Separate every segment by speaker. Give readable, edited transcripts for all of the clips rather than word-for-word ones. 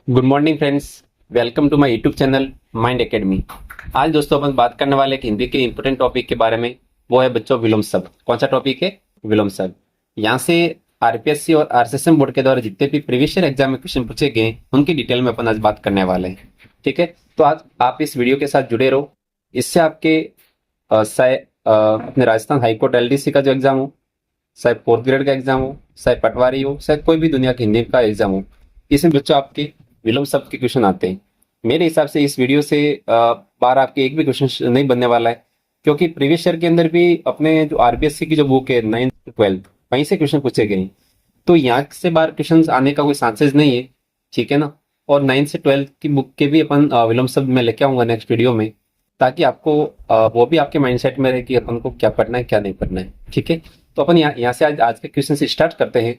Speaker 1: Good morning friends. Welcome to my YouTube channel Mind Academy. आज दोस्तों अपन बात करने वाले एक हिंदी के इंपॉर्टेंट टॉपिक के बारे में। वो है बच्चों विलोम शब्द। कौन सा टॉपिक है? विलोम शब्द। यहाँ से आरपीएससी और आरसीएसएम बोर्ड के द्वारा जितने भी प्रीवियस ईयर एग्जाम में क्वेश्चन पूछे गए उनकी डिटेल में अपन आज बात करने वाले हैं। ठीक है, तो आज आप इस वीडियो के साथ जुड़े रहो। इससे आपके अपने राजस्थान हाईकोर्ट एलडीसी का जो एग्जाम हो, चाहे फोर्थ ग्रेड का एग्जाम हो, चाहे पटवारी हो, चाहे कोई भी दुनिया के हिंदी का एग्जाम हो, इसमें बच्चों आपके विलोम शब्द के क्वेश्चन आते हैं। मेरे हिसाब से इस वीडियो से बार आपके एक भी क्वेश्चन नहीं बनने वाला है, क्योंकि प्रीवियस ईयर के अंदर भी अपने जो आरबीएससी की जो बुक है 9th-12th वहीं से क्वेश्चन पूछे गए हैं। तो यहाँ से बार क्वेश्चन आने का कोई चांसेस नहीं है। ठीक है ना। और 9th से 12th की बुक के भी अपन विलोम शब्द में लेके आऊंगा नेक्स्ट वीडियो में, ताकि आपको वो भी आपके माइंडसेट में रहे कि अपन को क्या पढ़ना है क्या नहीं पढ़ना है। ठीक है, तो अपन यहाँ से आज के क्वेश्चन से स्टार्ट करते हैं।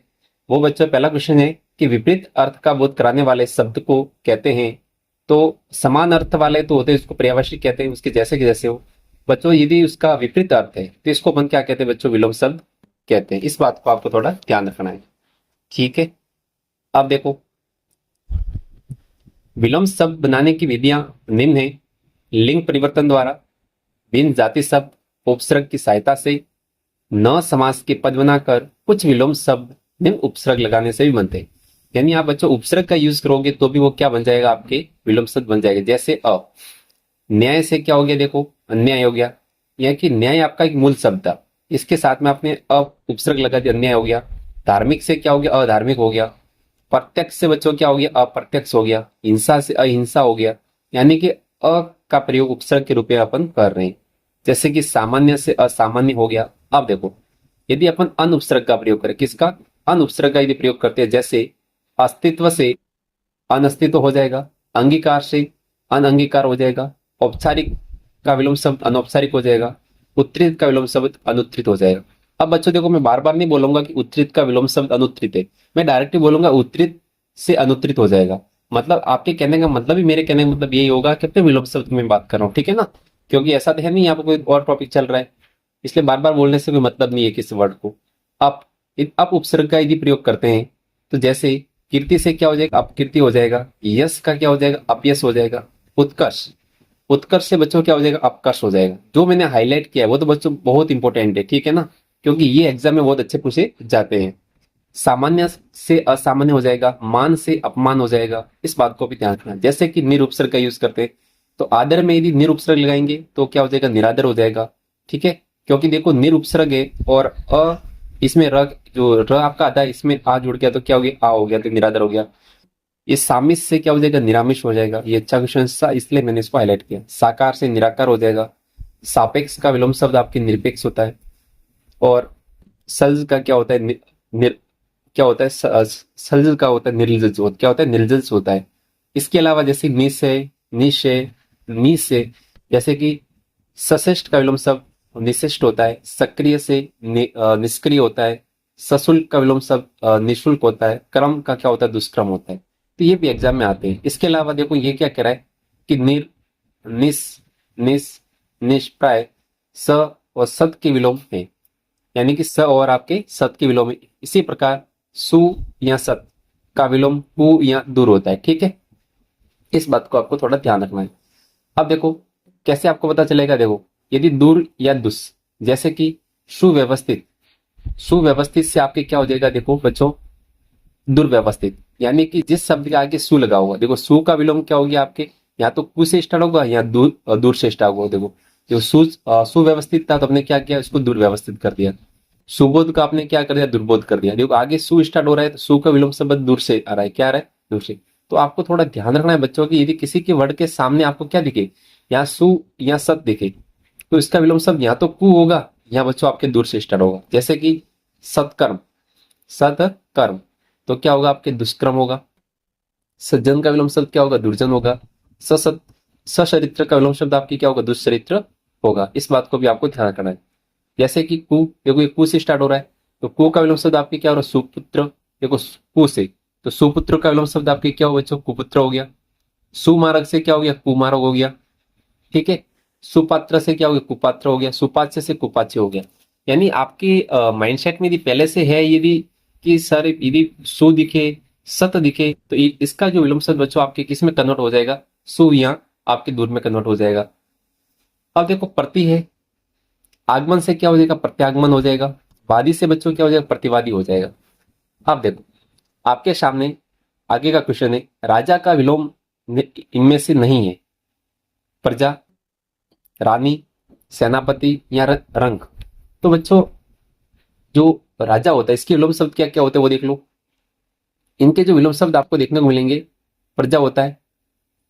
Speaker 1: वो बच्चों पहला क्वेश्चन है कि विपरीत अर्थ का बोध कराने वाले शब्द को कहते हैं। तो समान अर्थ वाले तो होते हैं, उसको पर्यायवाची कहते हैं, उसके जैसे के जैसे हो। बच्चों यदि उसका विपरीत अर्थ है तो इसको अपन क्या कहते हैं बच्चों? विलोम शब्द कहते हैं। इस बात को आपको थोड़ा ध्यान रखना है। ठीक है, अब देखो, विलोम शब्द बनाने की विधियां निम्न है। लिंग परिवर्तन द्वारा, भिन्न जाति शब्द उपसर्ग की सहायता से, न समास के पद बनाकर, कुछ विलोम शब्द निम्न उपसर्ग लगाने से भी बनते हैं। यानी आप बच्चों उपसर्ग का यूज करोगे तो भी वो क्या बन जाएगा? आपके विलोम शब्द बन जाएगा। जैसे अ, न्याय से क्या हो गया? देखो अन्याय हो गया। यह कि न्याय आपका एक मूल शब्द था, इसके साथ में आपने अ उपसर्ग लगा दिया, अन्याय हो गया। धार्मिक से क्या हो गया? अधार्मिक हो गया। प्रत्यक्ष से बच्चों क्या हो गया? अप्रत्यक्ष हो गया। हिंसा से अहिंसा हो गया। यानी कि अ का प्रयोग उपसर्ग के रूप में अपन कर रहे हैं। जैसे कि सामान्य से असामान्य हो गया। अब देखो, यदि अपन अन उपसर्ग का प्रयोग करें, किसका? अन उपसर्ग का यदि प्रयोग करते हैं, जैसे अस्तित्व से अनअस्तित्व हो जाएगा, अंगीकार से अनअंगीकार हो जाएगा, औपचारिक का विलोम शब्द अनौपचारिक हो जाएगा, उत्तरित का विलोम शब्द अनुत्तरित हो जाएगा। अब बच्चों देखो, मैं बार बार नहीं बोलूंगा कि उत्तरित का विलोम शब्द अनुत्तरित है, मैं डायरेक्टली बोलूंगा उत्तरित से अनुत्तरित हो जाएगा। मतलब आपके कहने का मतलब ही मेरे कहने का मतलब यही होगा कि अपने विलोम शब्द में बात कर रहा हूँ। ठीक है ना, क्योंकि ऐसा तो है नहीं यहाँ पर कोई और टॉपिक चल रहा है, इसलिए बार बार बोलने से कोई मतलब नहीं है किसी वर्ड को। आप उपसर्ग का यदि प्रयोग करते हैं तो जैसे कीर्ति से क्या हो जाएगा? अपकीर्ति हो जाएगा। यश का क्या हो जाएगा? अपयश हो जाएगा। उत्कर्ष, उत्कर्ष से बच्चों क्या हो जाएगा? अपकर्ष हो जाएगा। जो मैंने हाईलाइट किया है वो तो बच्चों बहुत इंपॉर्टेंट है। ठीक है ना, क्योंकि ये एग्जाम में बहुत अच्छे पूछे जाते हैं। सामान्य से असामान्य हो जाएगा, मान से अपमान हो जाएगा। इस बात को भी ध्यान रखना। जैसे कि निरुपसर्ग का यूज करते हैं, तो आदर में यदि निरुपसर्ग लगाएंगे तो क्या हो जाएगा? निरादर हो जाएगा। ठीक है, क्योंकि देखो निरुपसर्ग है और अ इसमें र, जो र आपका आधा है, इसमें आ जुड़ गया तो क्या हो गया? आ हो गया, तो निरादर हो गया। ये सामिस से क्या हो जाएगा? निरामिष हो जाएगा। ये अच्छा क्वेश्चन था, इसलिए मैंने इसको हाईलाइट किया। साकार से निराकार हो जाएगा। सापेक्ष का विलोम शब्द आपके निरपेक्ष होता है। और सल्ज का क्या होता है? क्या होता है? सल्ज का होता है निर्लज। क्या होता है? निर्लज होता है। इसके अलावा जैसे निस है, निश है, नीस है। जैसे कि सशिष्ट का विलोम शब्द निशिष्ट होता है। सक्रिय से निष्क्रिय होता है। सशुल्क का विलोम शब्द निशुल्क होता है। क्रम का क्या होता है? दुष्क्रम होता है। तो ये भी एग्जाम में आते हैं। इसके अलावा देखो ये क्या कह रहा है कि निर, निस, निस, निष्प्राय, स और सत के विलोम है। यानी कि स और आपके सत के विलोम है। इसी प्रकार सु या सत का विलोम पु या दूर होता है। ठीक है, इस बात को आपको थोड़ा ध्यान रखना है। अब देखो कैसे आपको पता चलेगा। देखो यदि दूर या दुस, जैसे कि सुव्यवस्थित, सुव्यवस्थित से आपके क्या हो जाएगा? देखो बच्चों दुर्व्यवस्थित। यानी कि जिस शब्द के आगे सु लगा हुआ, देखो सु का विलोम क्या हो गया आपके? या तो कु से स्टार्ट होगा या दूर दूर से स्टार्ट होगा। देखो जो सुव्यवस्थित था तो हमने क्या किया? इसको दुर्व्यवस्थित कर दिया। सुबोध का आपने क्या कर दिया? दुर्बोध कर दिया। देखो आगे सु स्टार्ट हो रहा है तो सु का विलोम शब्द दूर से आ रहा है। क्या आ रहा है? दूर से। तो आपको थोड़ा ध्यान रखना है बच्चों की, यदि किसी के वर्ड के सामने आपको क्या दिखे? या सु या सत दिखे, तो इसका विलोम शब्द या तो कु होगा या बच्चों आपके दूर से स्टार्ट होगा। जैसे कि सत्कर्म, सत्कर्म, तो क्या होगा? आपके दुष्कर्म होगा। सज्जन का विलोम शब्द क्या होगा? दुर्जन होगा। ससत, सचरित्र का विलोम शब्द आपकी क्या होगा? दुष्चरित्र होगा। इस बात को भी आपको ध्यान रखना है। जैसे कि कु, देखो ये कु से स्टार्ट हो रहा है तो कु का विलोम शब्द आपके क्या हो रहा है? सुपुत्र। देखो कु से, तो सुपुत्र का विलोम शब्द आपके क्या हो बच्चों? कुपुत्र हो गया। सुमारक से क्या हो गया? कुमारक हो गया। ठीक है, सुपात्र से क्या हो गया? कुपात्र हो गया। सुपाच्य से कुपाच्य हो गया। यानी आपके माइंडसेट में यदि पहले से है यदि कि सर यदि सु दिखे सत दिखे तो इसका जो विलोम शब्द बच्चों आपके किस में कन्वर्ट हो जाएगा, सु या आपके दूर में कन्वर्ट हो जाएगा। अब देखो प्रति है, आगमन से क्या हो जाएगा, प्रत्यागमन हो जाएगा। वादी से बच्चों क्या हो जाएगा, प्रतिवादी हो जाएगा। अब देखो आपके सामने आगे का क्वेश्चन है, राजा का विलोम इनमें से नहीं है, प्रजा, रानी, सेनापति या रंग। तो बच्चों जो राजा होता है इसके विलोम शब्द क्या क्या होते हैं वो देख लो। इनके जो विलोम शब्द आपको देखने को मिलेंगे, प्रजा होता है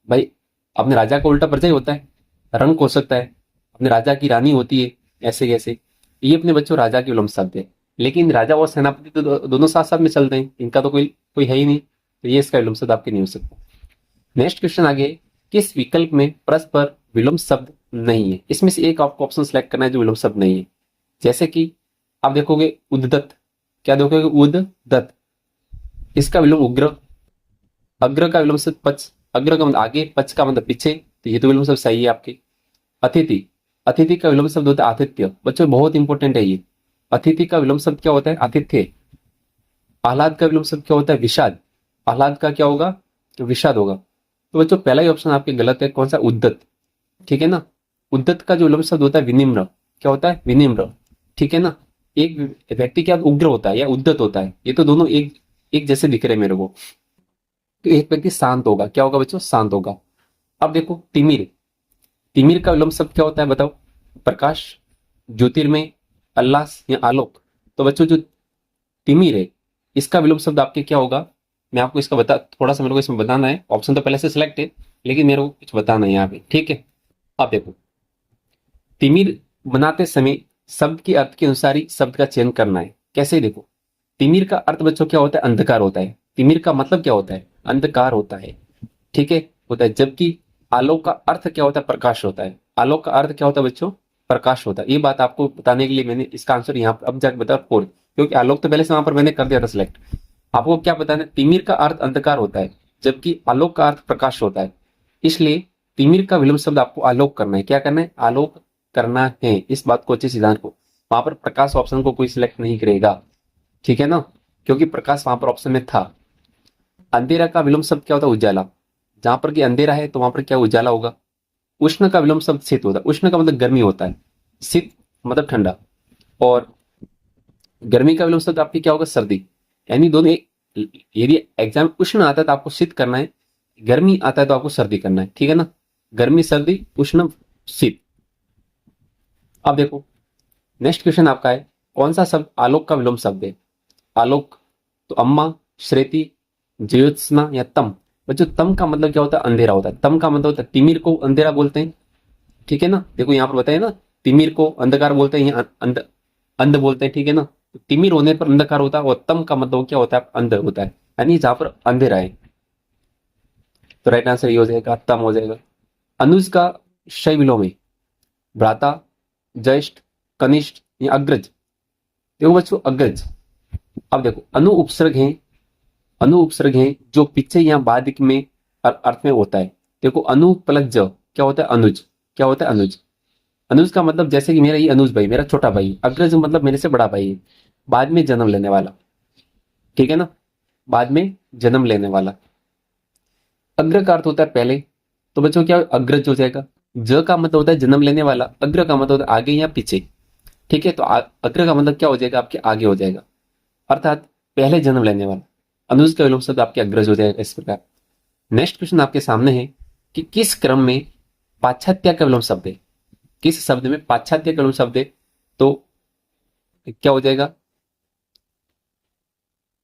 Speaker 1: भाई, अपने राजा का उल्टा प्रजा ही होता है। रंग हो सकता है, अपने राजा की रानी होती है, ऐसे कैसे। ये अपने बच्चों राजा के विलोम शब्द है। लेकिन राजा और सेनापति तो दोनों साथ साथ में चलते हैं, इनका तो कोई कोई है ही नहीं, तो ये इसका विलोम शब्द आपके नहीं हो सकता। नेक्स्ट क्वेश्चन आगे, किस विकल्प में परस्पर विलोम शब्द नहीं है। इसमें से एक आपको ऑप्शन सेलेक्ट करना है जो विलोम शब्द नहीं है। जैसे कि आप देखोगे उद्दत, क्या देखोगे, उद्दत, इसका विलोम उग्र। अग्र का विलोम शब्द पच, अग्र का मतलब आगे, पच का मतलब पीछे, तो ये तो विलोम शब्द सही है आपके। अतिथि, अतिथि का विलोम शब्द होता है आतिथ्य। बच्चों बहुत इंपॉर्टेंट है ये। अतिथि का विलोम शब्द क्या होता है, आतिथ्य। आह्लाद का विलोम शब्द क्या होता है, विषाद। आह्लाद का क्या होगा, विषाद होगा। तो बच्चों पहला ही ऑप्शन आपके गलत है, कौन सा, उद्दत। ठीक है ना। उद्दत का जो विलोम शब्द होता है विनिम्र, क्या होता है, विनिम्र। ठीक है ना। एक व्यक्ति क्या उग्र होता है या उद्दत होता है, ये तो दोनों एक एक जैसे दिख रहे मेरे को। तो एक व्यक्ति शांत होगा, क्या होगा बच्चों, शांत होगा। अब देखो तिमिर, तिमिर का विलोम शब्द क्या होता है बताओ, प्रकाश, ज्योतिर्मय, उल्लास या आलोक। तो बच्चों जो तिमिर है इसका विलोम शब्द आपके क्या होगा, मैं आपको इसका बता, थोड़ा सा मेरे को इसमें बताना है। ऑप्शन तो पहले से सिलेक्ट है लेकिन मेरे को कुछ बताना है यहाँ पे। ठीक है, अब देखो तिमिर बनाते समय शब्द के अर्थ के अनुसार ही शब्द का चयन करना है। कैसे, देखो तिमिर का अर्थ बच्चों क्या होता है, अंधकार होता है। तिमिर का मतलब क्या होता है, अंधकार होता है। ठीक है, होता है। जबकि आलोक का अर्थ क्या होता है, प्रकाश होता है। आलोक का अर्थ क्या होता है बच्चों, प्रकाश होता है। ये बात आपको बताने के लिए मैंने इसका आंसर यहाँ अब जाकर बताया फोर्थ, क्योंकि आलोक तो पहले से वहां पर मैंने कर दिया था सिलेक्ट। आपको क्या बताना है, तिमिर का अर्थ अंधकार होता है जबकि आलोक का अर्थ प्रकाश होता है। इसलिए तिमिर का विलोम शब्द आपको आलोक करना है। क्या करना है, आलोक करना है। इस बात को अच्छे से ध्यान को, वहां पर प्रकाश ऑप्शन को कोई सिलेक्ट नहीं करेगा। ठीक है ना, क्योंकि प्रकाश वहां पर ऑप्शन में था। अंधेरा का विलोम शब्द क्या होता है, उजाला। जहां पर कि अंधेरा है तो वहां पर क्या उजाला होगा। उष्ण का विलोम शब्द शीत होता है। उष्ण का मतलब गर्मी होता है, शीत मतलब ठंडा। और गर्मी का विलोम शब्द आपकी क्या होगा, सर्दी। यानी दोनों एक, यदि एग्जाम उष्ण आता है तो आपको शीत करना है, गर्मी आता है तो आपको सर्दी करना है। ठीक है ना, गर्मी सर्दी, उष्ण शीत। अब देखो नेक्स्ट क्वेश्चन आपका है, कौन सा शब्द आलोक का विलोम शब्द है। आलोक, तो अम्मा, श्रेति, ज्योत्सना या तम। बच्चों तम का मतलब क्या होता है, अंधेरा होता है। तम का मतलब होता है, तिमिर को अंधेरा बोलते हैं। ठीक है ना, देखो यहाँ पर बताया ना, तिमिर को अंधकार बोलते हैं, यहाँ अंध बोलते हैं। ठीक है ना, तो तिमिर होने पर अंधकार होता है और तम का मतलब क्या होता है, अंध होता है, यानी जहां पर अंधेरा है। तो राइट आंसर ये हो जाएगा, तम हो जाएगा। अनुज का शय विलोम है, भ्राता, ज्येष्ठ, कनिष्ठ या अग्रज। देखो बच्चों अग्रज। अब देखो अनु उपसर्ग है, अनु उपसर्ग है जो पीछे या बाद में अर्थ में होता है। देखो अनु प्लस ज क्या होता है, अनुज। क्या होता है, अनुज। अनुज का मतलब जैसे कि मेरा ये अनुज भाई मेरा छोटा भाई। अग्रज मतलब मेरे से बड़ा भाई है, बाद में जन्म लेने वाला। ठीक है ना, बाद में जन्म लेने वाला। अग्र का अर्थ होता है पहले, तो बच्चों क्या अग्रज हो जाएगा। ज का मतलब होता है जन्म लेने वाला, अग्र का मतलब होता है आगे या पीछे। ठीक है, तो अग्र का मतलब क्या हो जाएगा, आपके आगे हो जाएगा, अर्थात पहले जन्म लेने वाला। अनुज का विलोम शब्द आपके अग्रज हो जाएगा इस प्रकार। नेक्स्ट क्वेश्चन आपके सामने है कि किस क्रम में पाश्चात्य का विलोम शब्द है। किस शब्द में पाश्चात्य का विलोम शब्द है, तो क्या हो जाएगा,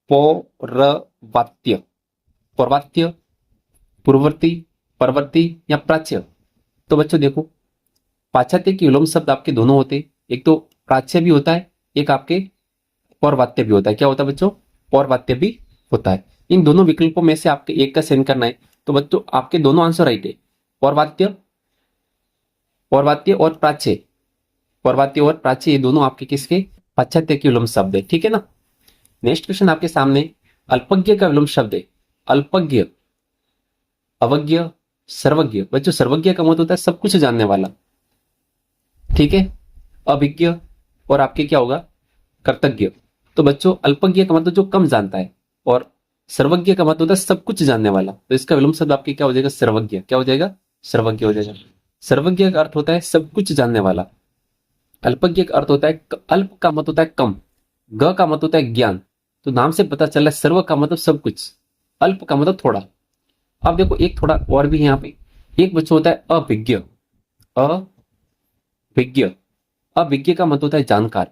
Speaker 1: पौरवात्य, पौर्वात्य, पूर्ववर्ती, परवर्ती या प्राच्य। तो बच्चों देखो पाश्चात्य के विलोम शब्द आपके दोनों होते, एक तो प्राच्य भी होता है, एक आपके पौर्वात्य भी होता है। क्या होता है बच्चों, पौर्वात्य भी होता है। इन दोनों विकल्पों में से आपके एक का चयन करना है। तो बच्चों आपके दोनों आंसर राइट है, पौर्वात्य, पौर्वात्य और प्राच्य। पौर्वात्य और प्राच्य ये दोनों आपके किसके, पाश्चात्य के विलोम शब्द है। ठीक है ना। नेक्स्ट क्वेश्चन आपके सामने अल्पज्ञ का विलोम शब्द है। अल्पज्ञ, अवज्ञ, सर्वज्ञ। बच्चों सर्वज्ञ का मतलब होता है सब कुछ जानने वाला। ठीक है, अभिज्ञ और आपके क्या होगा, कर्तज्ञ। तो बच्चों अल्पज्ञ का मतलब जो कम जानता है, और सर्वज्ञ का मतलब होता है सब कुछ जानने वाला, तो इसका विलोम शब्द आपके क्या हो जाएगा, सर्वज्ञ। क्या हो जाएगा, सर्वज्ञ हो जाएगा। सर्वज्ञ का अर्थ होता है सब कुछ जानने वाला। अल्पज्ञ का अर्थ होता है, अल्प का मतलब होता है कम, ग का मतलब होता है ज्ञान। तो नाम से पता चल रहा है सर्व का मतलब सब कुछ, अल्प का मतलब थोड़ा। अब देखो एक थोड़ा और भी है यहाँ पे, एक बच्चा होता है अभिज्ञ। अभिज्ञ, अभिज्ञ का मतलब होता है जानकार।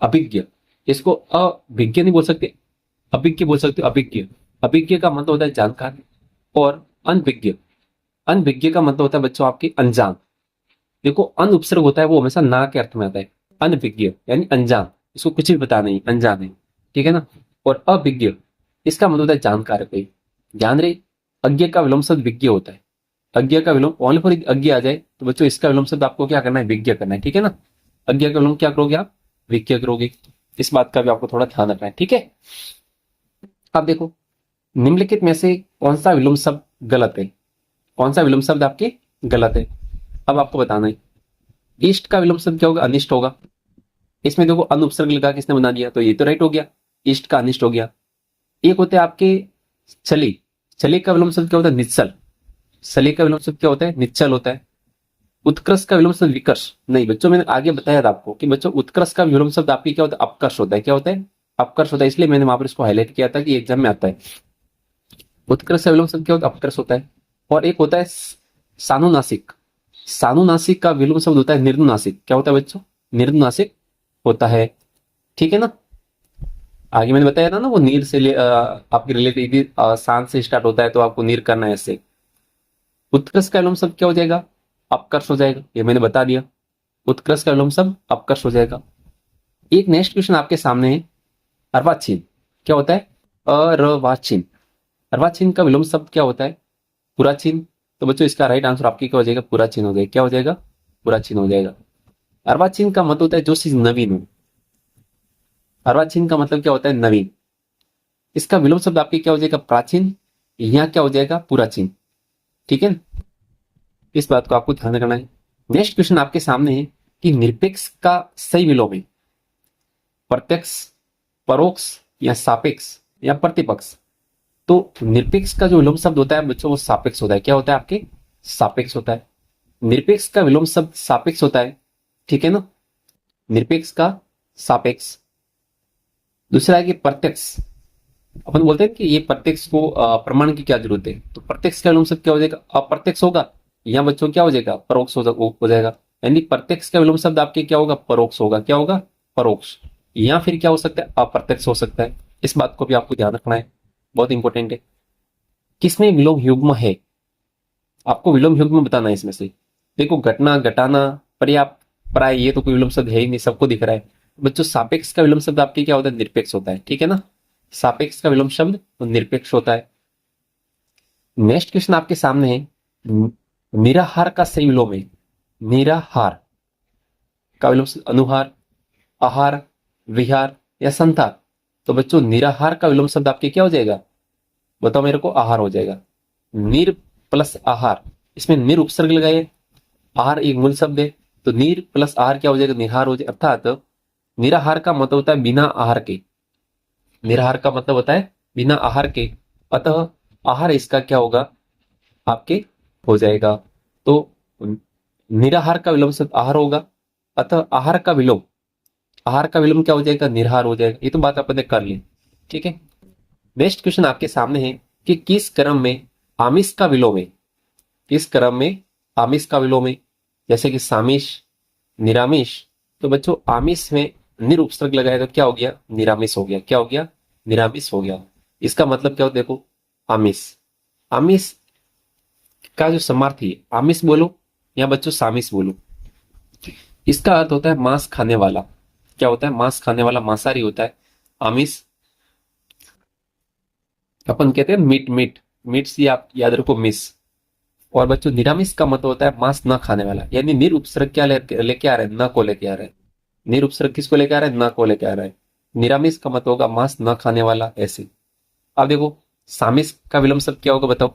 Speaker 1: अभिज्ञ, इसको अभिज्ञ नहीं बोल सकते, अभिज्ञ बोल सकते हो। अभिज्ञ, अभिज्ञ का मतलब होता है जानकार। और अनभिज्ञ, अनभिज्ञ का मतलब होता है बच्चों आपके अनजान। देखो अन उपसर्ग होता है वो हमेशा ना के अर्थ में आता है। अनभिज्ञ यानी अनजान, इसको कुछ भी पता नहीं, अनजान है, ठीक है ना। और अभिज्ञ, इसका मतलब होता है जानकार कोई। ध्यान रहे, अज्ञ का विलोम शब्द विज्ञ होता है। अज्ञ का विलोम ओनली फॉर अज्ञ आ जाए तो बच्चों इसका विलोम शब्द आपको क्या करना है, विज्ञ करना है, ठीक है ना। अज्ञ का विलोम क्या करोगे आप, विज्ञ करोगे। इस बात का भी आपको थोड़ा ध्यान रखना है, ठीक है। अब देखो निम्नलिखित में से कौन सा विलोम शब्द गलत है, कौन सा विलोम शब्द आपके गलत है, अब आपको बताना है। इष्ट का विलोम शब्द क्या होगा, अनिष्ट होगा। इसमें देखो अन उपसर्ग लगा किसने बना दिया, तो ये तो राइट हो गया, इष्ट का अनिष्ट हो गया। एक होते हैं आपके चली, चली का विलोम शब्द क्या होता है, निश्चल। चली का विलोम शब्द क्या होता है, निश्चल होता है। उत्कर्ष का विलोम शब्द विकर्ष। नहीं बच्चों, मैंने आगे बताया था आपको कि बच्चों उत्कर्ष का विलोम शब्द आपकी क्या होता है, अपकर्ष होता है। क्या होता है, अपकर्ष होता है, इसलिए मैंने वहां पर इसको हाईलाइट किया था कि एग्जाम में आता है। उत्कर्ष का विलोम शब्द क्या होता है, अपकर्ष होता है। और एक होता है सानुनासिक। सानुनासिक का विलोम शब्द होता है निर्नुनासिक। क्या होता है बच्चों, निर्नुनासिक होता है, ठीक है ना। आगे मैंने बताया था ना, वो नीर से आपके रिलेटेड सांस से स्टार्ट होता है तो आपको नीर करना है ऐसे। उत्कर्ष का विलोम शब्द क्या हो जाएगा, अपकर्ष हो जाएगा, ये मैंने बता दिया। उत्कर्ष का विलोम शब्द अपकर्ष हो जाएगा। एक नेक्स्ट क्वेश्चन आपके सामने है, अर्वाचीन। क्या होता है, अर्वाचीन। अर्वाचीन का विलोम शब्द क्या होता है, पुराचीन। तो बच्चों इसका राइट आंसर आपकी क्या हो जाएगा, पुराचीन हो जाएगा। क्या हो जाएगा, पुराचीन हो जाएगा। अर्वाचीन का मतलब होता है जो चीज नवीन हो। अर्वाचीन का मतलब क्या होता है, नवीन। इसका विलोम शब्द आपके क्या हो जाएगा, प्राचीन। यहाँ क्या हो जाएगा, पुराचीन, ठीक है। इस बात को आपको ध्यान रखना है। नेक्स्ट क्वेश्चन आपके सामने है कि निरपेक्ष का सही विलोम है प्रत्यक्ष, परोक्ष या सापेक्ष या प्रतिपक्ष। तो निरपेक्ष का जो विलोम शब्द होता है बच्चों वो सापेक्ष होता है। क्या होता है आपके, सापेक्ष होता है। निरपेक्ष का विलोम शब्द सापेक्ष होता है, ठीक है ना, निरपेक्ष का सापेक्ष। दूसरा है कि प्रत्यक्ष। अपन बोलते हैं कि ये प्रत्यक्ष को प्रमाण की क्या जरूरत है, तो प्रत्यक्ष का विलोम शब्द क्या हो जाएगा, अप्रत्यक्ष होगा। यहाँ बच्चों क्या हो जाएगा, परोक्ष हो जाएगा। यानी प्रत्यक्ष का विलोम शब्द आपके क्या होगा, परोक्ष होगा। क्या होगा, परोक्ष। या फिर क्या हो सकता है, अप्रत्यक्ष हो सकता है। इस बात को भी आपको ध्यान रखना है, बहुत इंपॉर्टेंट है। किसमें विलोम युग्म है, आपको विलोम युग्म बताना है इसमें से। देखो घटना, घटाना, पर्याप्त, प्राय, ये तो कोई विलोम शब्द है ही नहीं, सबको दिख रहा है। बच्चों सापेक्ष का विलोम शब्द आपके क्या होता है, निरपेक्ष होता है, ठीक है ना। सापेक्ष का विलोम शब्द निरपेक्ष होता है। नेक्स्ट क्वेश्चन आपके सामने है, निराहार का सही विलोम है। निराहार का विलोम शब्द अनुहार, आहार, विहार या संतार। तो बच्चों निराहार का विलोम शब्द आपके क्या हो जाएगा, बताओ मेरे को, आहार हो जाएगा। निर प्लस आहार, इसमें निर उपसर्ग लगाए, आहार एक मूल शब्द है, तो नीर प्लस आहार क्या हो जाएगा, निहार हो जाएगा। अर्थात निराहार का मतलब होता है बिना आहार के। निराहार का मतलब होता है बिना आहार के, अतः आहार इसका क्या होगा, आपके हो जाएगा। तो निराहार का विलोम शब्द आहार होगा, अतः आहार का विलोम, आहार का विलोम क्या हो जाएगा, निराहार हो जाएगा। ये तो बात अपन ने कर ली, ठीक है। नेक्स्ट क्वेश्चन आपके सामने है कि किस क्रम में आमिष का विलोम है। किस क्रम में आमिष का विलोम है, जैसे कि सामिष, निरामिष। तो बच्चों आमिष में निर उपसर्ग लगाया तो क्या हो गया, निरामिष हो गया। क्या हो गया, निरामिष हो गया। इसका मतलब क्या हो, देखो आमिष, आमिष का जो समार्थी है, आमिष बोलो या बच्चों सामिष बोलो, इसका अर्थ होता है मांस खाने वाला। क्या होता है, मांस खाने वाला, मांसाहारी होता है। आमिष अपन कहते हैं मीट, मीट, मीट से आप याद रखो मिस। और बच्चों निरामिष का मतलब होता है मांस न खाने वाला। यानी निर उपसर्ग क्या लेके आ रहे हैं, न को लेके आ रहे हैं। निर उपसर्ग किसको लेके आ रहा है, न को लेके आ रहा है। निरामिष का मतलब होगा मांस न खाने वाला, ऐसे। अब देखो सामिस का विलोम शब्द क्या होगा, बताओ।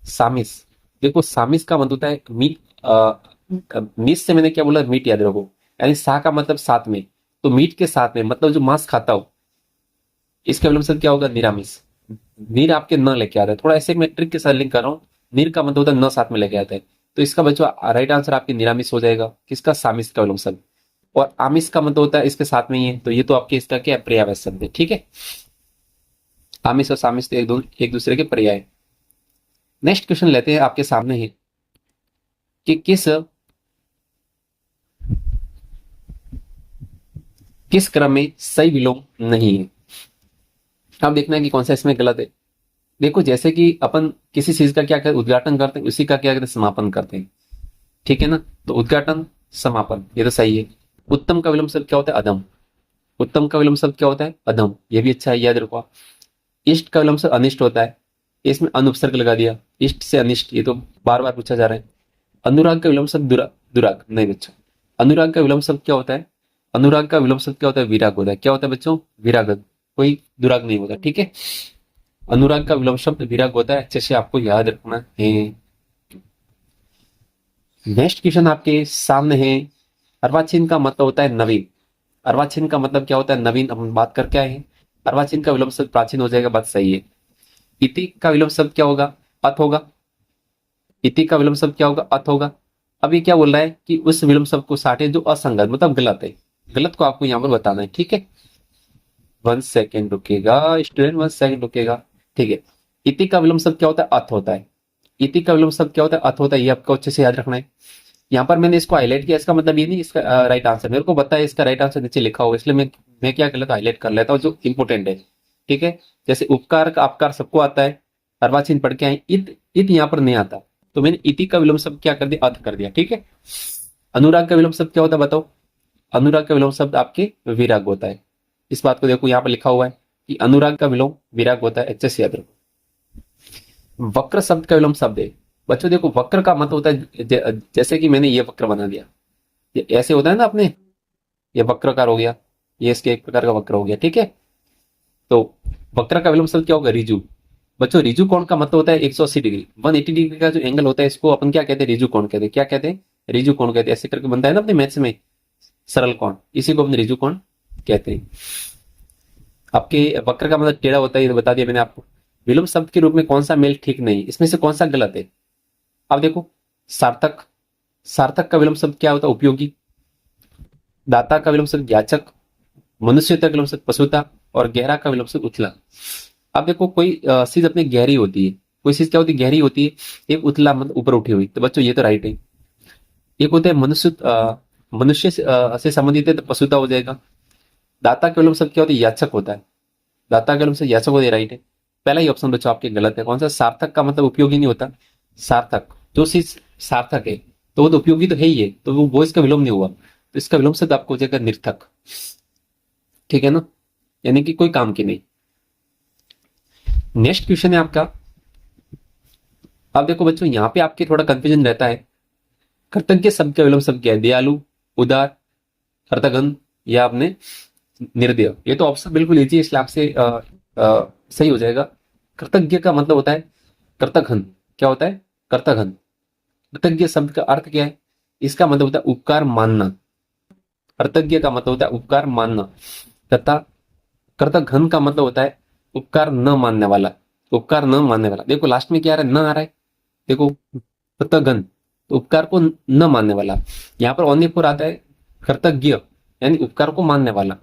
Speaker 1: सामिस, देखो सामिस का मतलब होता है मीट, मीट से मैंने क्या बोला, मीट याद रखो। यानी सा का मतलब साथ में, तो मीट के साथ में मतलब जो मांस खाता हो, इसका विलोम शब्द क्या होगा? निरामिष। नीर आपके न लेके आता है, थोड़ा ऐसे मैं ट्रिक के साथ लिंक कर रहा हूँ। नीर का मतलब होता है न साथ में लेके आता है, तो इसका बच्चों राइट आंसर आपकी निरामिष हो जाएगा। किसका? सामिस का विलोम शब्द। और आमिष का मतलब होता है इसके साथ में ही है, तो ये तो आपके इसका क्या है? पर्यायवाची शब्द है, ठीक है। आमिष और सामिष तो एक दूसरे के पर्याय। नेक्स्ट क्वेश्चन लेते हैं आपके सामने है कि किस क्रम में सही विलोम नहीं है। अब देखना है कि कौन सा इसमें गलत है। देखो जैसे कि अपन किसी चीज का क्या करते, उद्घाटन करते हैं, उसी का क्या करते हैं? समापन करते हैं, ठीक है ना। तो उद्घाटन, समापन, ये तो सही है। उत्तम का विलोम शब्द क्या होता है? अधम। उत्तम का विलोम शब्द क्या होता है? अधम, ये भी अच्छा है, याद रखो। इष्ट का विलोम शब्द अनिष्ट होता है, इसमें अनुपसर्ग लगा दिया, इष्ट से अनिष्ट, ये तो बार बार पूछा जा रहा है। अनुराग का विलोम शब्द दुराग नहीं बच्चों। अनुराग का विलोम शब्द क्या होता है? अनुराग का विलोम शब्द क्या होता है? विराग होता है। क्या होता है बच्चों? विरागद, कोई दुराग नहीं होता, ठीक है। अनुराग का विलोम शब्द विराग होता है, अच्छे से आपको याद रखना है। नेक्स्ट क्वेश्चन आपके सामने है, अर्वाचीन का मतलब होता है नवीन। अर्वाचीन का मतलब क्या होता है? नवीन। हम बात करके आए हैं, अर्वाचीन का विलोम शब्द प्राचीन हो जाएगा, बात सही है। इति का विलोम शब्द क्या होगा? अत होगा। इति का विलोम शब्द क्या होगा? अत होगा। अब ये क्या बोल रहा है कि उस विलोम शब्द को साटे जो असंगत मतलब गलत है, गलत को आपको यहाँ पर बताना है, ठीक है। 1 सेकेंड रुकेगा स्टूडेंट, 1 सेकेंड रुकेगा, ठीक है। इति का विलोम शब्द क्या होता है? अत होता है। इति का विलोम शब्द क्या होता है? अत होता है, ये आपको अच्छे से याद रखना है। यहाँ पर मैंने इसको हाईलाइट किया, इसका मतलब ये नहीं इसका राइट आंसर, मेरे को बताया इसका राइट आंसर नीचे लिखा होगा, इसलिए मैं क्या कर लेता हूँ? हाईलाइट कर लेता हूँ जो इंपोर्टेंट है, ठीक है। जैसे उपकार का अपकार सबको आता है, अर्वाचीन पढ़ के आए, इत यहाँ पर नहीं आता, तो मैंने इति का विलोम शब्द क्या कर दिया? अत कर दिया, ठीक है। अनुराग का विलोम शब्द क्या होता है बताओ? अनुराग का विलोम शब्द आपके विराग होता है। इस बात को देखो, यहाँ पर लिखा हुआ है कि अनुराग का विलोम विराग होता है, अच्छे से याद रखो। वक्र शब्द का विलोम शब्द है बच्चों, देखो वक्र का मतलब होता है जैसे कि मैंने ये वक्र बना दिया, ये ऐसे होता है ना अपने, ये वक्रकार हो गया, ये इसके एक प्रकार का वक्र हो गया, ठीक है। तो वक्र का विलोम शब्द क्या होगा? रिजु। बच्चों रिजु कोण का मतलब होता है 180 डिग्री, 180 डिग्री का जो एंगल होता है इसको अपन क्या कहते हैं? रिजु कोण कहते हैं। क्या कहते हैं? रिजु कोण कहते हैं। ऐसे करके बनता है ना अपने मैथ्स में सरल कोण, इसी को अपने रिजु कोण कहते हैं। आपके वक्र का मतलब टेढ़ा होता है, ये बता दिया मैंने आपको। विलोम शब्द के रूप में कौन सा मेल ठीक नहीं, इसमें से कौन सा गलत है? अब देखो, सार्थक, सार्थक का विलोम शब्द क्या होता है? उपयोगी। दाता का विलोम शब्द याचक। मनुष्यता का विलोम शब्द पशुता। और गहरा का विलोम शब्द उथला। अब देखो कोई चीज अपनी गहरी होती है, कोई चीज क्या होती है? गहरी होती है। एक उथला मतलब ऊपर उठी हुई, तो बच्चों ये तो राइट है। एक होता है मनुष्य से संबंधित है, तो पशुता हो जाएगा। दाता का विलोम शब्द क्या होता है? याचक होता है। दाता का विलोम शब्द याचक होता है, राइट है। पहला ही ऑप्शन बच्चों आपके गलत है। कौन सा? सार्थक का मतलब उपयोगी नहीं होता। सार्थक, जो चीज सार्थक है तो वो तो उपयोगी तो है ही है, तो वो इसका विलोम नहीं हुआ, तो इसका विलोम शब्द आपको हो जाएगा निर्थक, ठीक है ना, यानी कि कोई काम की नहीं। नेक्स्ट क्वेश्चन है आपका। अब देखो बच्चों यहाँ पे आपके थोड़ा कंफ्यूजन रहता है, कृतज्ञ शब्द का विलोम शब्द क्या है? दयालु, उदार, कृतघ्न या आपने निर्दय। ये तो ऑप्शन बिल्कुल इजी है, इसलिए आपसे सही हो जाएगा। कृतज्ञ का मतलब होता है कृतघ्न। क्या होता है? कृतघ्न। कृतज्ञ शब्द का अर्थ क्या है? इसका मतलब होता है उपकार मानना। कृतज्ञ का मतलब होता है उपकार मानना, तथा कृतघ्न का मतलब होता है उपकार न मानने वाला। उपकार न मानने वाला, देखो लास्ट में क्या आ रहा है? न आ रहा है, देखो कृतघ्न, तो उपकार को न मानने वाला। यहाँ पर ओनली फोर आता है कृतज्ञ, यानी उपकार को मानने वाला।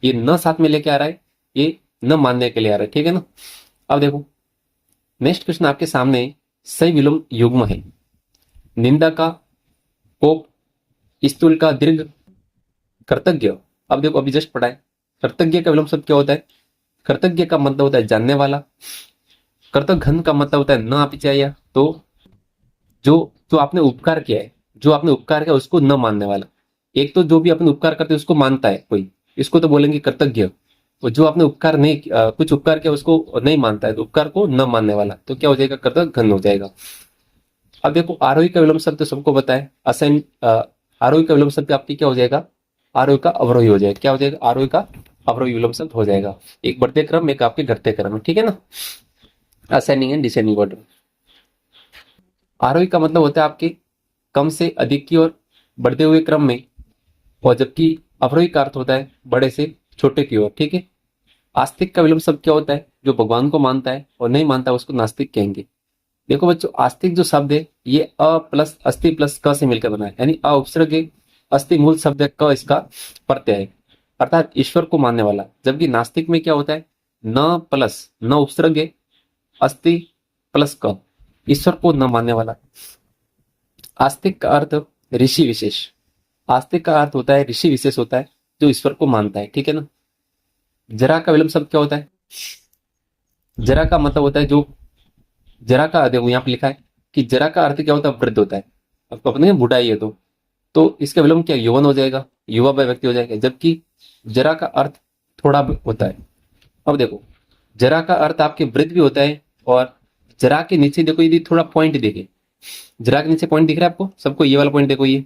Speaker 1: ये न साथ में लेके आ रहा है, ये न मानने के लिए आ रहा है, ठीक है ना। अब देखो नेक्स्ट क्वेश्चन आपके सामने सही विलोम युग्म है। निंदा का कोप, स्तूल का दीर्घ, कृतज्ञ। अब देखो अभी जस्ट पढ़ा है, कृतज्ञ का विलोम शब्द क्या होता है? कृतज्ञ का मतलब होता है जानने वाला। कृतघ्न का मतलब होता है न अपचाया, तो जो जो आपने उपकार किया है, जो आपने उपकार किया उसको न मानने वाला। एक तो जो भी अपने उपकार करते हैं उसको मानता है कोई, इसको तो बोलेंगे कृतज्ञ। और जो आपने उपकार नहीं कुछ उपकार किया उसको नहीं मानता है, तो उपकार को न मानने वाला, तो क्या हो जाएगा? कृतघ्न हो जाएगा। अब देखो आरोही का विलोम शब्द तो सबको पता है, असाइन। आरोही का विलोम शब्द आपकी क्या हो जाएगा? आरोही का अवरोही हो जाएगा। क्या हो जाएगा? आरोही का अवरोही विलोम शब्द हो जाएगा। एक बढ़ते क्रम, एक आपके घटते क्रम है, ठीक है ना, असेंडिंग एंड डिसेंडिंग ऑर्डर। आरोही का मतलब होता है आपके कम से अधिक की ओर बढ़ते हुए क्रम में, और जबकि अवरोही का अर्थ होता है बड़े से छोटे की ओर, ठीक है। आस्तिक का विलोम शब्द क्या होता है? जो भगवान को मानता है और नहीं मानता उसको नास्तिक कहेंगे। देखो बच्चों, आस्तिक जो शब्द है ये अ प्लस अस्थि प्लस क से मिलकर बना है, यानी अ उपसर्ग है, अस्थि मूल शब्द है, क इसका प्रत्यय है, अर्थात ईश्वर को मानने वाला। जबकि नास्तिक में क्या होता है? न प्लस न उपसर्ग है, अस्थि प्लस क, ईश्वर को न मानने वाला। आस्तिक का अर्थ ऋषि विशेष, आस्तिक का अर्थ होता है ऋषि विशेष होता है जो ईश्वर को मानता है, ठीक है ना। जरा का विलोम शब्द क्या होता है? जरा का मतलब होता है जो, जरा का देखो यहाँ पे लिखा है कि जरा का अर्थ क्या होता है? वृद्ध होता है। अब अपने बुढ़ाई है तो इसका विलोम क्या यौवन हो जाएगा, युवा व्यक्ति हो जाएगा। जबकि जरा का अर्थ थोड़ा होता है। अब देखो, जरा का अर्थ आपके वृद्ध भी होता है, और जरा के नीचे देखो, यदि थोड़ा पॉइंट देखे, जरा के नीचे पॉइंट दिख रहा है आपको सबको? ये वाला पॉइंट देखो, ये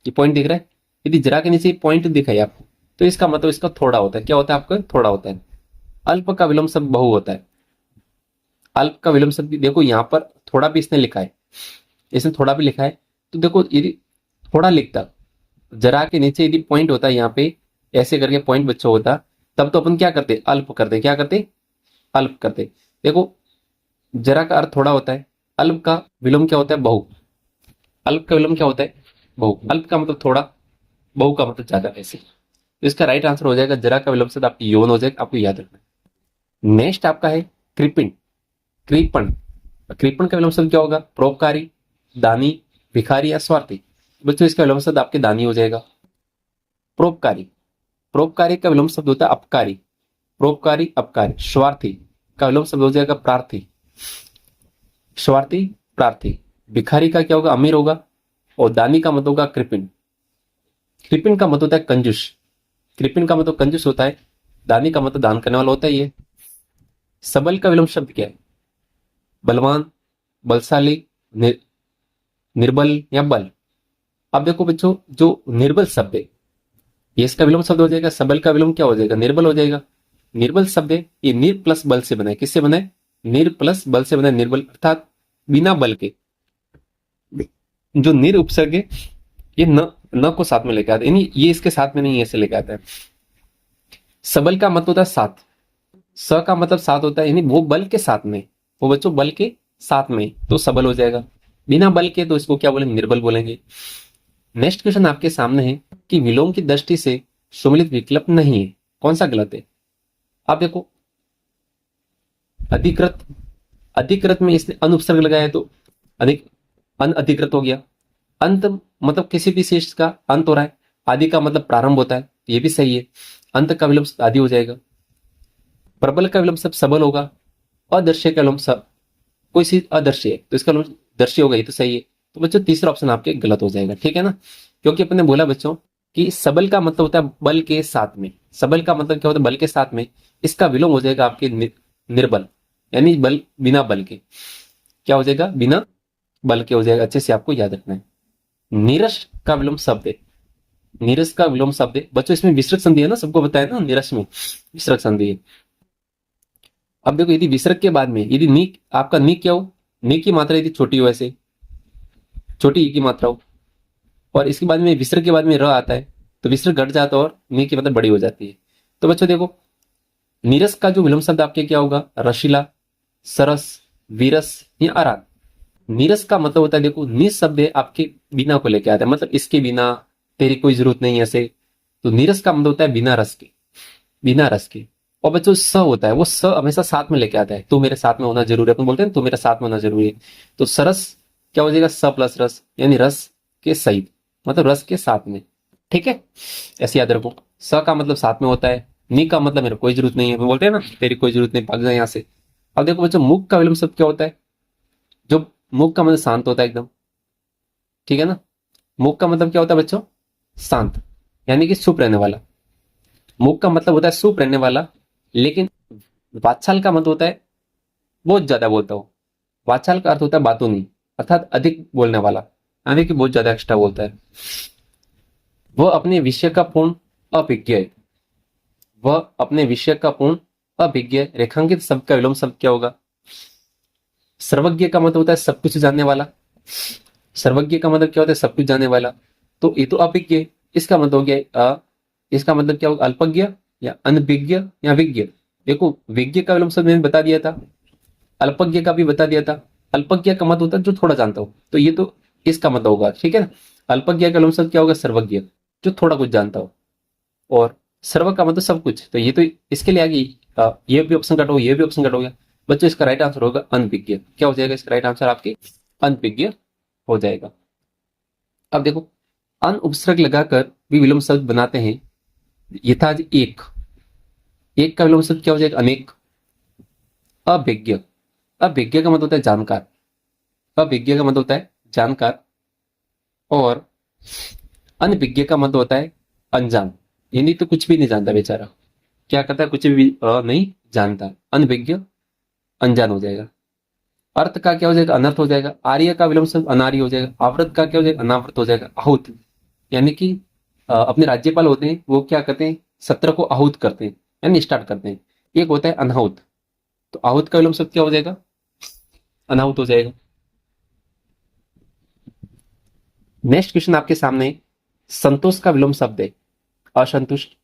Speaker 1: पॉइंट दिख रहा है। यदि जरा के नीचे पॉइंट दिखा है आपको तो इसका मतलब इसका थोड़ा होता है। क्या होता है आपका? थोड़ा होता है। अल्प का विलोम शब्द बहु होता है। अल्प का विलोम शब्द देखो यहाँ पर थोड़ा भी इसने लिखा है, इसने थोड़ा भी लिखा है, तो देखो यदि थोड़ा लिखता, जरा के नीचे यदि पॉइंट होता है यहाँ पे ऐसे करके पॉइंट बच्चा होता, तब तो अपन क्या करते? अल्प करते। क्या करते? अल्प करते। देखो, जरा का अर्थ थोड़ा होता है, अल्प का विलोम क्या होता है? बहु। अल्प का विलोम क्या होता है? बहु। अल्प का मतलब थोड़ा, बहु का मतलब ज्यादा। ऐसे तो इसका राइट आंसर हो जाएगा जरा का विलोम शब्द आपकी यौन हो जाएगा, आपको याद रखना। नेक्स्ट आपका है कृपिण। कृपण, कृपण का विलोम शब्द क्या होगा? परोपकारी, दानी, भिखारी या स्वार्थी। बच्चों इसका विलोम शब्द आपके दानी हो जाएगा। परोपकारी, परोपकारी का विलोम शब्द होता है अपकारी, परोपकारी अपकारी। स्वार्थी का विलोम शब्द हो जाएगा प्रार्थी, स्वार्थी प्रार्थी। भिखारी का क्या होगा? अमीर होगा। और दानी का मतलब होगा कृपिण। कृपिण का मतलब होता है कंजूस, कृपिण का मतलब कंजूस होता है। दानी का मतलब दान करने वाला होता है ये। सबल का विलोम शब्द क्या है? बलवान, बलशाली, निर्बल या बल। अब देखो बच्चों, जो निर्बल शब्द है ये इसका विलोम शब्द हो जाएगा। सबल का विलोम क्या हो जाएगा? निर्बल हो जाएगा। निर्बल शब्द है ये निर प्लस बल से बना है। किससे बना है? निर प्लस बल से बना है निर्बल, अर्थात बिना बल के। जो निर उपसर्ग है ये न को साथ में लेके आता है, यानी ये इसके साथ में नहीं, ऐसे लेके आता है। सबल का मतलब होता है साथ, स का मतलब साथ होता है, यानी वो बल के साथ में, वो बच्चों बल के साथ में, तो सबल हो जाएगा। बिना बल के तो इसको क्या बोलेंगे? निर्बल बोलेंगे। नेक्स्ट क्वेश्चन आपके सामने है कि विलोम की दृष्टि से सुमेलित विकल्प नहीं है, कौन सा गलत है? आप देखो, अधिकृत, अधिकृत में इसने अनुपसर्ग लगाया तो अधिक अनअधिकृत हो गया। अंत मतलब किसी भी शेष का अंत हो रहा है, आदि का मतलब प्रारंभ होता है, ये भी सही है। अंत का विलोम आदि हो जाएगा। प्रबल का विलोम सब सबल होगा। अदृश्य का विलोम सब कोई चीज अदृश्य है तो इसका विलोम दृश्य होगा, ये तो सही है। तो बच्चों तीसरा ऑप्शन आपके गलत हो जाएगा, ठीक है ना। क्योंकि अपन ने बोला बच्चों कि सबल का मतलब होता है बल के साथ में, सबल का मतलब क्या होता है? बल के साथ में। इसका विलोम हो जाएगा आपके निर्बल, यानी बल बिना बल के। क्या हो जाएगा? बिना बल के हो जाएगा। अच्छे से आपको याद रखना है। नीरस का विलोम शब्द है, नीरस का विलोम शब्द है बच्चों, इसमें विसर्ग संधि है ना, सबको बताया ना, नीरस में विसर्ग संधि है। अब देखो, यदि विसर्ग के बाद में यदि नी, आपका नी क्या हो? नी की मात्रा यदि छोटी हो, ऐसे छोटी ई की मात्रा हो, और इसके बाद में विसर्ग के बाद में र आता है तो विसर्ग घट जाता है और नी की मात्रा बड़ी हो जाती है। तो बच्चों देखो, नीरस का जो विलोम शब्द आपके क्या होगा? रशीला, सरस, वीरस या आराध। नीरस का मतलब होता है, देखो निस शब्द है आपके बिना को लेके आता है, मतलब इसके बिना, तेरी कोई जरूरत नहीं ऐसे। तो नीरस का मतलब होता है बिना रस के, बिना रस के। और बच्चों स होता है, वो स हमेशा साथ में लेके आता है, तू मेरे साथ में होना जरूरी है, अपन बोलते हैं तू मेरे साथ में होना जरूरी है। तो सरस क्या हो जाएगा? स प्लस रस, यानी रस के सहित, मतलब रस के साथ में, ठीक है। ऐसे याद रखो। स का मतलब साथ में होता है, नी का मतलब मेरे कोई जरूरत नहीं है, बोलते हैं ना तेरी कोई जरूरत नहीं, भाग जाए यहाँ से। अब देखो बच्चों, मुख का विलोम शब्द क्या होता है? जो मुख का मतलब शांत होता है एकदम, ठीक है ना। मुख का मतलब क्या होता है बच्चों? शांत, यानी कि चुप रहने वाला। मुख का मतलब होता है चुप रहने वाला। लेकिन वात्सल का मतलब होता है बहुत ज्यादा बोलता हो। वात्सल का अर्थ होता है बातों नहीं, अर्थात अधिक बोलने वाला, यानी कि बहुत ज्यादा एक्स्ट्रा बोलता है। वह अपने विषय का पूर्ण अभिज्ञ है, वह अपने विषय का पूर्ण अभिज्ञ। रेखांकित शब्द का विलोम शब्द क्या होगा? सर्वज्ञ का मतलब होता है सब कुछ जानने वाला, सर्वज्ञ का मतलब क्या होता है? सब कुछ जानने वाला। तो ये तो अभिज्ञ है, इसका मतलब हो गया इसका मतलब क्या होगा? अल्पज्ञ या अनभिज्ञ या विज्ञ। देखो विज्ञ का विलोम शब्द मैंने बता दिया था, अल्पज्ञ का भी बता दिया था। अल्पज्ञ का मतलब होता है जो थोड़ा जानता हो, तो ये तो इसका मतलब होगा, ठीक है ना। अल्पज्ञ का विलोम शब्द क्या होगा, सर्वज्ञ, जो थोड़ा कुछ जानता हो। और सर्व का मतलब सब कुछ, तो ये तो इसके लिए आ गई। ये भी ऑप्शन कट हो, ये भी ऑप्शन कट हो गया। बच्चों इसका राइट आंसर होगा अनभिज्ञ। क्या हो जाएगा इसका राइट आंसर आपकी, अनभिज्ञ हो जाएगा। अब देखो अन उपसर्ग लगाकर भी विलोम शब्द बनाते हैं। यथाज एक, एक का विलोम शब्द क्या हो जाएगा, अनेक। अभिज्ञ, अभिज्ञ का मतलब होता है जानकार, अभिज्ञ का मतलब होता है जानकार। और अनभिज्ञ का मतलब होता है अनजान, यानी तो कुछ भी नहीं जानता बेचारा, क्या करता है, कुछ भी नहीं जानता। अनभिज्ञ अनजान हो जाएगा। अर्थ का क्या हो जाएगा, अनर्थ हो जाएगा। आर्य का विलोम शब्द अनार्य हो जाएगा। आवृत का क्या हो जाएगा, अनावृत हो जाएगा। आहूत, यानी कि अपने राज्यपाल होते हैं, वो क्या करते हैं, सत्र को आहूत करते हैं, यानी स्टार्ट करते हैं। एक होता है अनाहुत, तो आहूत का विलोम शब्द क्या हो जाएगा, अनाहुत हो जाएगा। नेक्स्ट क्वेश्चन आपके सामने, संतोष का विलोम शब्द है असंतुष्ट।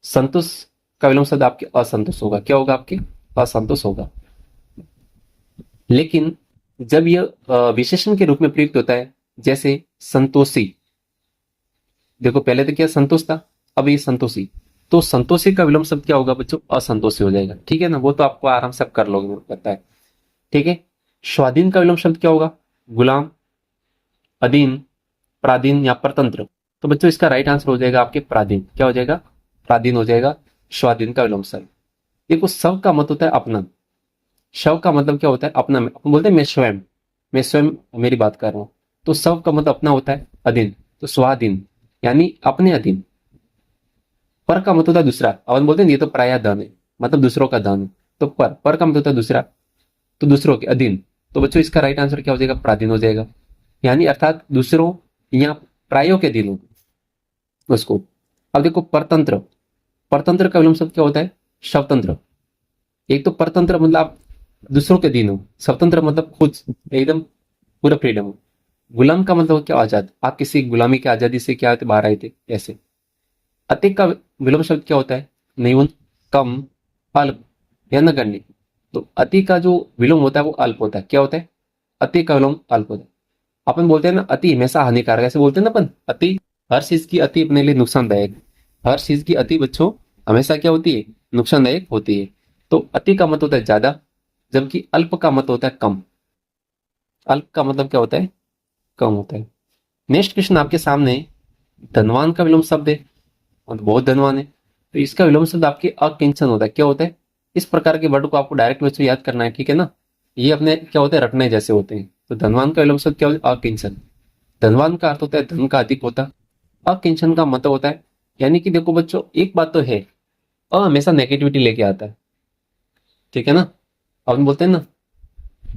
Speaker 1: संतोष का विलोम शब्द आपके असंतोष होगा, क्या होगा आपके, असंतोष होगा। लेकिन जब यह विशेषण के रूप में प्रयुक्त होता है, जैसे संतोषी, देखो पहले तो क्या संतोष था, अब ये संतोषी, तो संतोषी का विलोम शब्द क्या होगा बच्चों, असंतोषी हो जाएगा, ठीक है ना। वो तो आपको आराम से कर लोगे, मुझे पता है, ठीक है। स्वाधीन का विलोम शब्द क्या होगा, गुलाम, अधीन, पराधीन या परतंत्र। तो बच्चों इसका राइट आंसर हो जाएगा आपके प्राधीन। क्या हो जाएगा, प्राधीन हो जाएगा स्वाधीन का विलोम शब्द। देखो सब का मतलब होता है अपना, शव का मतलब क्या होता है, अपना। अपन बोलते हैं मैं स्वयं मेरी बात कर रहा हूं, तो सब का मतलब अपना होता है, अधीन, तो स्वाधीन यानी अपने अधीन। पर का मतलब होता है दूसरा, अपन बोलते हैं ये तो पराया धन है, मतलब दूसरों का धन है। तो पर का मतलब होता है दूसरा, तो दूसरों के अधीन। तो बच्चों इसका राइट आंसर क्या हो जाएगा, प्राधीन हो जाएगा, यानी अर्थात दूसरों या प्रायों के अधीन उसको। अब देखो परतंत्र, परतंत्र का विलोम शब्द क्या होता है, स्वतंत्र। एक तो परतंत्र मतलब आप दूसरों के अधीन हो, स्वतंत्र मतलब खुद एकदम पूरा फ्रीडम हो। गुलाम का मतलब क्या, आजाद, आप किसी गुलामी की आजादी से क्या बाहर आए थे, ऐसे। अतिक का विलोम शब्द क्या होता है, न्यून, कम, अल्प या नगण्य। तो अति का जो विलोम होता है वो अल्प होता है, क्या होता है, अति का विलोम अल्प होता है। अपन बोलते हैं ना अति हमेशा हानिकारक, ऐसे बोलते हैं ना अपन, अति, हर चीज की अति अपने लिए नुकसानदायक, हर चीज की अति बच्चों हमेशा क्या होती है, नुकसानदायक होती है। तो अति का मतलब होता है ज्यादा, जबकि अल्प का मतलब होता है कम। अल्प का मतलब क्या होता है, कम होता है। नेक्स्ट क्वेश्चन आपके सामने, धनवान का विलोम शब्द है, और बहुत धनवान है, तो इसका विलोम शब्द आपके अकिंचन होता है, क्या होता है। इस प्रकार के वर्ड को आपको डायरेक्ट बच्चों याद करना है, ठीक है ना। ये अपने क्या होते हैं, रटने जैसे होते हैं। तो धनवान का विलोम शब्द क्या होता है, अकिंचन। धनवान का अर्थ होता है धन का अधिक होता, अकिंचन का मतलब होता है, यानी कि देखो बच्चों एक बात तो है, हमेशा नेगेटिविटी लेके आता है, ठीक है ना। अपन बोलते हैं ना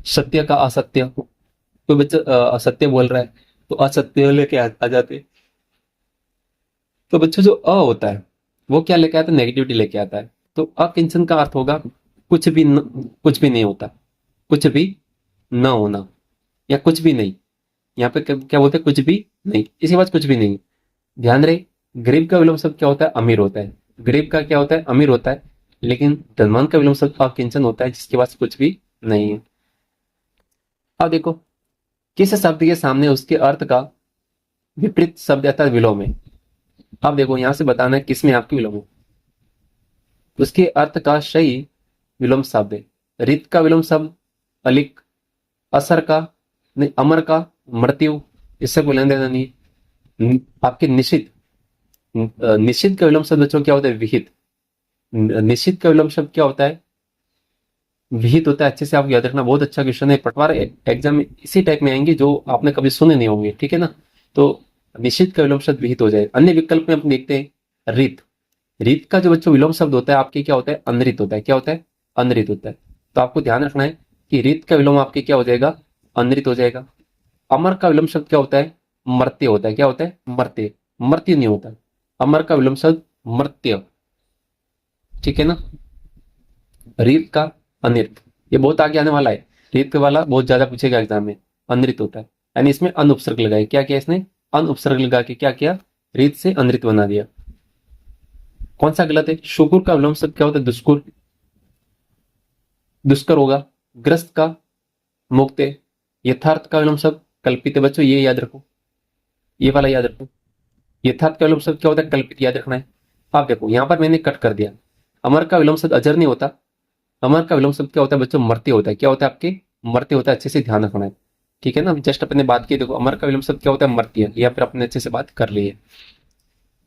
Speaker 1: सत्य का असत्य, कोई बच्चा असत्य बोल रहा है तो असत्य लेके आ जाते। तो बच्चों जो होता है वो क्या लेके आता है, नेगेटिविटी लेके आता है। तो अकिंचन का अर्थ होगा कुछ भी नहीं होता, कुछ भी न होना, या कुछ भी नहीं। यहाँ पे क्या बोलते हैं, कुछ भी नहीं, इसी बात कुछ भी नहीं। ध्यान रहे, गरीब का विलोम शब्द क्या होता है, अमीर होता है। गरीब का क्या होता है, अमीर होता है। लेकिन धनवान का विलोम शब्द अकिंचन होता है, जिसके पास कुछ भी नहीं है। अब देखो किस शब्द के सामने उसके अर्थ का विपरीत शब्द अर्थात विलोम है। अब देखो यहां से बताना है किसमें आपकी विलोम है, उसके अर्थ का सही विलोम शब्द है। रित का विलोम शब्द अलिक, असर का नहीं, अमर का मृत्यु, इससे कोई लेना देना नहीं आपके निश्चित। निश्चित का विलोम शब्द बच्चों क्या होता है, विहित। निश्चित का विलोम शब्द क्या होता है, विहित होता है। अच्छे से आप याद रखना, बहुत अच्छा क्वेश्चन है, पटवार एग्जाम में इसी टाइप में आएंगे जो आपने कभी सुने नहीं होंगे, ठीक है ना। तो निश्चित का विलोम शब्द विहित हो जाए। अन्य विकल्प में हम देखते हैं रीत। रीत का जो बच्चों विलोम शब्द होता है आपके क्या होता है, अनरित होता है, क्या होता है, अनरित होता है। तो आपको ध्यान रखना है कि रीत का विलोम आपके क्या हो जाएगा, अनरित हो जाएगा। अमर का विलोम शब्द क्या होता है, मर्त्य होता है, क्या होता है, मर्त्य, मर्त्य नहीं होता। अमर का विलोम शब्द मर्त्य, ठीक है ना। रीत का अनित, ये बहुत आगे आने वाला है, रीत वाला बहुत ज्यादा पूछेगा एग्जाम में। अनृत होता है, यानी इसमें अन उपसर्ग लगाए, क्या किया इसने, अन उपसर्ग लगा के क्या किया, रीत से अनृत बना दिया। कौन सा गलत है? शुकुर का विलोम शब्द क्या होता है? दुष्कुर, दुष्कर होगा। ग्रस्त का मुक्त है। यथार्थ का विलोम शब्द कल्पित है। बच्चों ये याद रखो, ये वाला याद रखो। यथार्थ का विलोम शब्द क्या होता है? कल्पित, याद रखना है। आप देखो यहां पर मैंने कट कर दिया। अमर का विलोम शब्द अजर नहीं होता। अमर का विलोम शब्द क्या होता है बच्चों? मर्त्य होता है। क्या होता है आपके? मर्त्य होता है। अच्छे से ध्यान रखना है, ठीक है ना। जस्ट अपने बात की, देखो अमर का विलोम शब्द क्या होता है? मर्त्य। या फिर अपने अच्छे से बात कर ली है।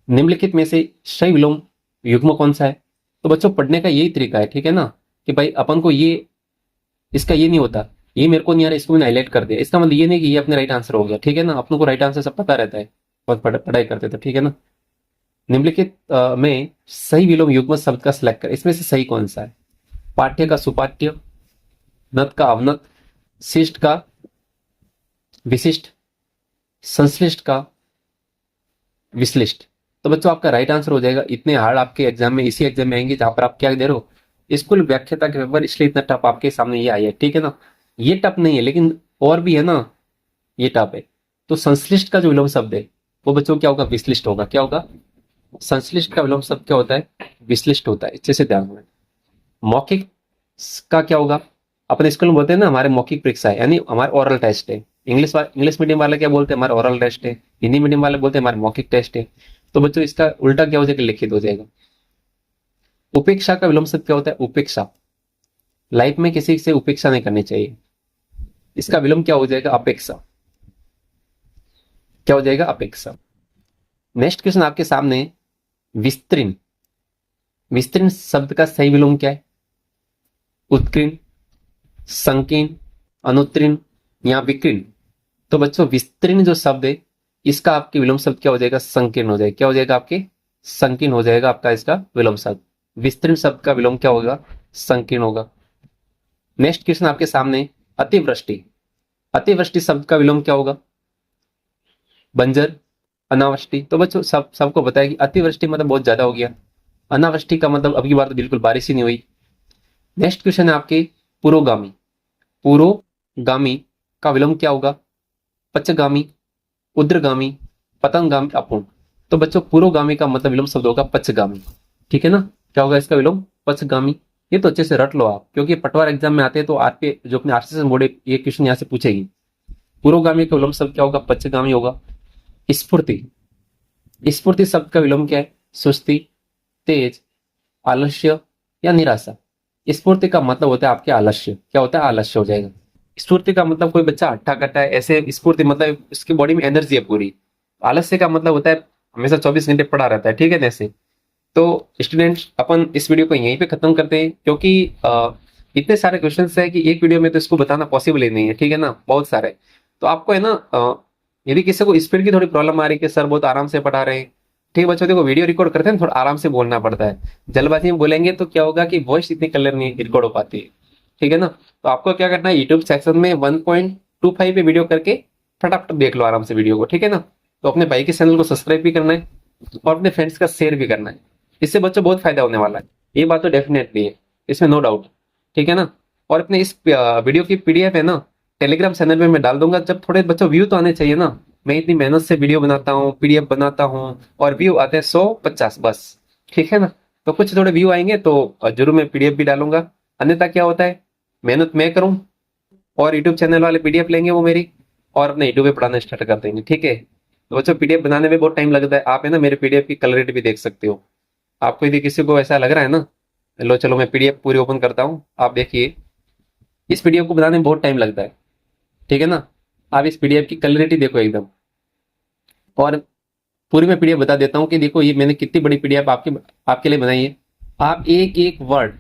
Speaker 1: निम्नलिखित में से सही विलोम युग्म कौन सा है? तो बच्चों पढ़ने का यही तरीका है, ठीक है ना, कि भाई अपन को ये, इसका ये नहीं होता, ये मेरे को नहीं आ रहा, इसको मैंने हाईलाइट कर दिया, इसका मतलब ये नहीं कि ये अपने राइट आंसर हो गया, ठीक है ना। अपन को राइट आंसर सब पता रहता है, बहुत पढ़ाई करते थे, ठीक है ना। निम्नलिखित में सही विलोम युग्म शब्द का सिलेक्ट कर, इसमें से सही कौन सा है? पाठ्य का सुपाठ्य, नत का अवनत, शिष्ट का विशिष्ट, संश्लिष्ट का विश्लिष्ट। तो बच्चों आपका राइट आंसर हो जाएगा। इतने हार्ड आपके एग्जाम में, इसी एग्जाम में आएंगे जहां पर आप क्या दे रहे हो, स्कूल व्याख्याता के पेपर, इसलिए इतना टफ आपके सामने ये आई है, ठीक है ना। ये टफ नहीं है, लेकिन और भी है ना, ये टफ है। तो संश्लिष्ट का जो विलोम शब्द है वो बच्चों क्या होगा? विश्लिष्ट होगा। क्या होगा? संश्लिष्ट का विलोम शब्द क्या होता है? विश्लिष्ट होता है। अच्छे से ध्यान रखना। मौखिक का क्या होगा? अपने स्कूल में बोलते हैं ना, हमारे मौखिक परीक्षा है, यानी हमारे ओरल टेस्ट है। इंग्लिश मीडियम वाले क्या बोलते हैं? हमारे ओरल टेस्ट है। हिंदी मीडियम वाले बोलते हैं हमारे मौखिक टेस्ट है। तो बच्चों इसका उल्टा क्या हो जाएगा? लिखित हो जाएगा। उपेक्षा का विलोम शब्द क्या होता है? उपेक्षा। लाइफ में किसी से उपेक्षा नहीं करनी चाहिए। इसका विलोम क्या हो जाएगा? अपेक्षा। क्या हो जाएगा? अपेक्षा। नेक्स्ट क्वेश्चन आपके सामने, विस्तीर्ण। विस्तीर्ण शब्द का सही विलोम क्या है? उत्कीर्ण, संकीर्ण, अनुत्तीर्ण या विकीर्ण। तो बच्चों विस्तीर्ण जो शब्द है इसका आपके विलोम शब्द क्या हो जाएगा? संकीर्ण हो जाएगा। क्या हो जाएगा आपके? संकीर्ण हो जाएगा आपका इसका विलोम शब्द। विस्तीर्ण शब्द का विलोम क्या होगा? संकीर्ण होगा। नेक्स्ट क्वेश्चन आपके सामने, अतिवृष्टि। अतिवृष्टि शब्द का विलोम क्या होगा? बंजर, अनावृष्टि। तो बच्चों सबको बताया कि अतिवृष्टि मतलब बहुत ज्यादा हो गया, अनावृष्टि का मतलब अब की बार तो बिल्कुल बारिश ही नहीं हुई। नेक्स्ट क्वेश्चन है आपके, पुरोगामी। पुरोगामी का विलोम क्या होगा? पचगामी, उद्रगामी, पतंगामी, अपूर्ण। तो बच्चों पुरोगामी का मतलब विलोम शब्द होगा पचगामी, ठीक है ना। क्या होगा इसका विलोम? पचगामी। ये तो अच्छे से रट लो आप, क्योंकि पटवार एग्जाम में आते हैं तो आपके जो अपने आरसीएस बोर्ड ये क्वेश्चन यहाँ से पूछेगी। पुरोगामी का विलोम शब्द क्या होगा? पचगामी होगा। स्फूर्ति। स्फूर्ति शब्द का विलोम क्या है? सुस्ती, तेज, आलस्य या निराशा। स्फूर्ति का मतलब होता है आपके आलस्य। क्या होता है? आलस्य हो जाएगा। स्फूर्ति का मतलब कोई बच्चा हट्टा कट्टा है, ऐसे स्फूर्ति मतलब इसकी बॉडी में एनर्जी है पूरी। आलस्य का मतलब होता है हमेशा 24 घंटे पड़ा रहता है, ठीक है ना। ऐसे तो स्टूडेंट्स अपन इस वीडियो को यहीं पे खत्म करते हैं, क्योंकि इतने सारे क्वेश्चन है कि एक वीडियो में तो इसको बताना पॉसिबल ही नहीं है, ठीक है ना, बहुत सारे। तो आपको है ना, यदि किसी को स्पीड की थोड़ी प्रॉब्लम आ रही है कि सर बहुत आराम से पढ़ा रहे हैं, ठीक है बच्चों, देखो वीडियो रिकॉर्ड करते हैं थोड़ा आराम से बोलना पड़ता है। जल्दबाजी में बोलेंगे तो क्या होगा कि वॉइस इतनी क्लियर नहीं रिकॉर्ड हो पाती है, ठीक है ना। तो आपको क्या करना है, यूट्यूब सेक्शन में 1.25 पे वीडियो करके फटाफट देख लो आराम से वीडियो को, ठीक है ना। तो अपने भाई के चैनल को सब्सक्राइब भी करना है और अपने फ्रेंड्स का शेयर भी करना है। इससे बच्चों बहुत फायदा होने वाला है, ये बात तो डेफिनेटली है, इसमें नो डाउट, ठीक है ना। और अपने इस वीडियो की पीडीएफ है ना, टेलीग्राम चैनल में मैं डाल दूंगा। जब थोड़े बच्चों व्यू तो आने चाहिए ना, मैं इतनी मेहनत से वीडियो बनाता हूँ, पीडीएफ बनाता हूँ और व्यू आते हैं 150 बस, ठीक है ना। तो कुछ थोड़े व्यू आएंगे तो जरूर मैं पीडीएफ भी डालूंगा। अन्यथा क्या होता है, मेहनत मैं करूं और यूट्यूब चैनल वाले पीडीएफ लेंगे वो मेरी, और अपने यूट्यूब पे पढ़ाना स्टार्ट कर देंगे, ठीक है। तो बच्चों पीडीएफ बनाने में बहुत टाइम लगता है। आप है ना मेरे पीडीएफ की क्लैरिटी भी देख सकते हो। आपको यदि किसी को ऐसा लग रहा है ना, लो चलो मैं पीडीएफ पूरी ओपन करता हूँ, आप देखिए इस पीडीएफ को बनाने में बहुत टाइम लगता है, ठीक है ना। आप इस पीडीएफ की क्लैरिटी देखो एकदम, और पूरी मैं पीडीएफ बता देता हूँ कि देखो ये मैंने कितनी बड़ी पीडीएफ आपके लिए बनाई है। आप एक एक वर्ड